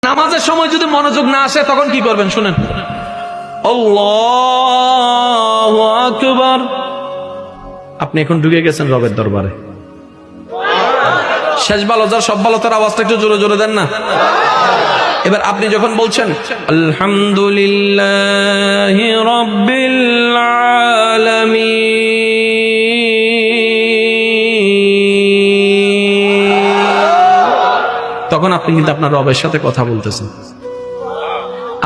নামাজের সময় যদি মনোযোগ না আসে তখন কি করবেন শুনেন। আল্লাহু আকবার। আপনি এখন ঢুকে গেছেন রবের দরবারে। শেষ ভালো যার সব ভালো তার আওয়াজটা একটু জোরে জোরে দেন না। এবার আপনি যখন বলছেন আলহামদুলিল্লাহি রাব্বিল আলামিন, তখন আপনি কিন্তু আপনার রবের সাথে কথা বলতেছেন।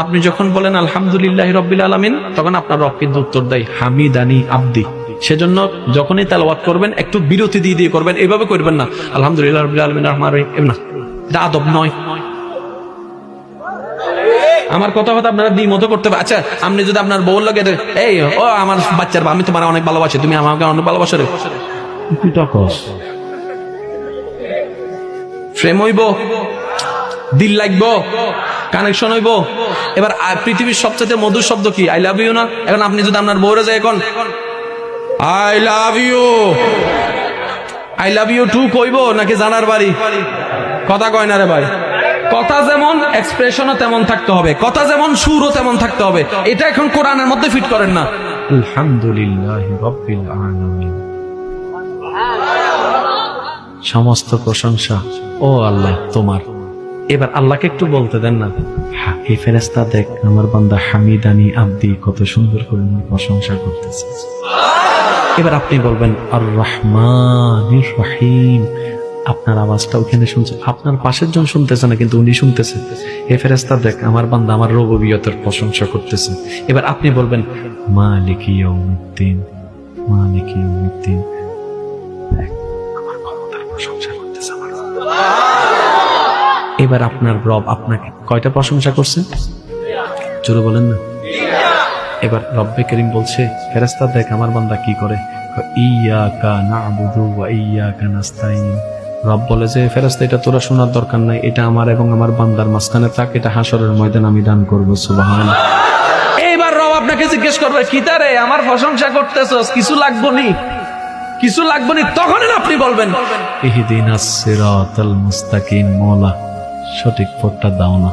আপনি যখন বলেন আলহামদুলিল্লাহি রাব্বিল আলামিন, তখন আপনার রব কিন্তু উত্তর দেয় হামিদানি আব্দি। সেজন্য যখনই তেলাওয়াত করবেন একটু বিরতি দিয়ে দিয়ে করবেন, এভাবে করবেন না আলহামদুলিল্লাহি রাব্বিল আলামিন রহমানির রহিম না, এটা আদব নয়। আমার কথা হয়তো আপনারা দ্বিমত করতে পারেন। আচ্ছা, আপনি যদি আপনার বউর লাগে এই ও আমার বাচ্চার আমি তোমার অনেক ভালোবাসি, তুমি আমাকে অনেক ভালোবাসো রে, ফ্রেম হইব, দিল লাগবো, কানেকশন হইব। এবার পৃথিবীর সবচেয়ে মধুর শব্দ কি? আই লাভ ইউ না? এখন আপনি যদি আপনার বউরে যায় এখন I love you, I love you too কইব নাকি জানার বাড়ি? কথা কয় না রে ভাই। কথা যেমন এক্সপ্রেশনও তেমন থাকতে হবে, কথা যেমন সুরও তেমন থাকতে হবে। এটা এখন কোরআনের মধ্যে ফিট করেন না। আলহামদুলিল্লাহি রাব্বিল আলামিন, সমস্ত প্রশংসা ও আল্লাহ তোমার। এবার আল্লাহকে একটু বলতে দেন না, এই ফেরেশতা দেখ আমার বান্দা হামিদানি আব্দি, কত সুন্দর করে প্রশংসা করতেছে। এবার আপনি বলবেন আর রহমানির রহিম, আপনার আওয়াজটা ওখানে শুনছে, আপনার পাশের জন শুনতেছে না কিন্তু উনি শুনতেছে। হে ফেরেশতা দেখ আমার বান্দা আমার রুবুবিয়তের প্রশংসা করতেছে। এবার আপনি বলবেন মালিকি ইয়াউমিদ্দিন, মালিকি ইয়াউমিদ্দিন, আমার ক্ষমতার প্রশংসা করতেছে আমার। এবার আপনার রব আপনাকে কয়টা প্রশংসা করছে? জোরে বলেন না। এবার রব্বে করিম বলছে ফেরেশতা দেখ আমার বান্দা কি করে, ইয়াকা না'বুদু ওয়া ইয়াকা নাস্তাইন। রব বলে যে ফেরেশতা এটা তোরা শোনার দরকার নাই, এটা আমার এবং আমার বান্দার মাঝখানে থাক, এটা হাসরের ময়দান আমি দান করবো। সুবহানাল্লাহ। এইবার রব আপনাকে জিজ্ঞেস করবে কি তারে আমার প্রশংসা করতেছস, কিছু লাগবো নি, কিছু লাগবো নি? তখন আপনি বলবেন ইহদিনাস সিরাতাল মুস্তাকিম, মওলা সঠিক পথটা দাও না।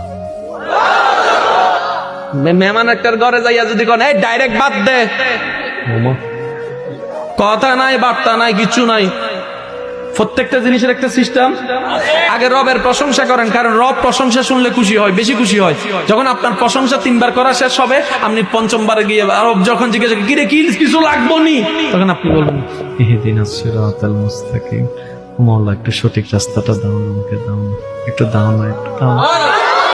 মেহমান একটার ঘরে যাইয়া যদি কোন এই ডাইরেক্ট বাদ দে, কথা নাই বার্তা নাই কিছু নাই, প্রত্যেকটা জিনিসের একটা সিস্টেম। আগে রবের প্রশংসা করেন, কারণ রব প্রশংসা শুনলে খুশি হয়, বেশি খুশি হয়। যখন আপনার প্রশংসা 3 বার করা শেষ হবে, আপনি 5ম বারে গিয়ে রব যখন জিজ্ঞেস কি রে কি কিছু লাগবো নি, তখন আপনি বলবেন ইহদিনাস সিরাতাল মুস্তাকিম, মওলা একটু সঠিক রাস্তাটা দাও, আমাকে দাও, একটু দাও না, একটু দাও।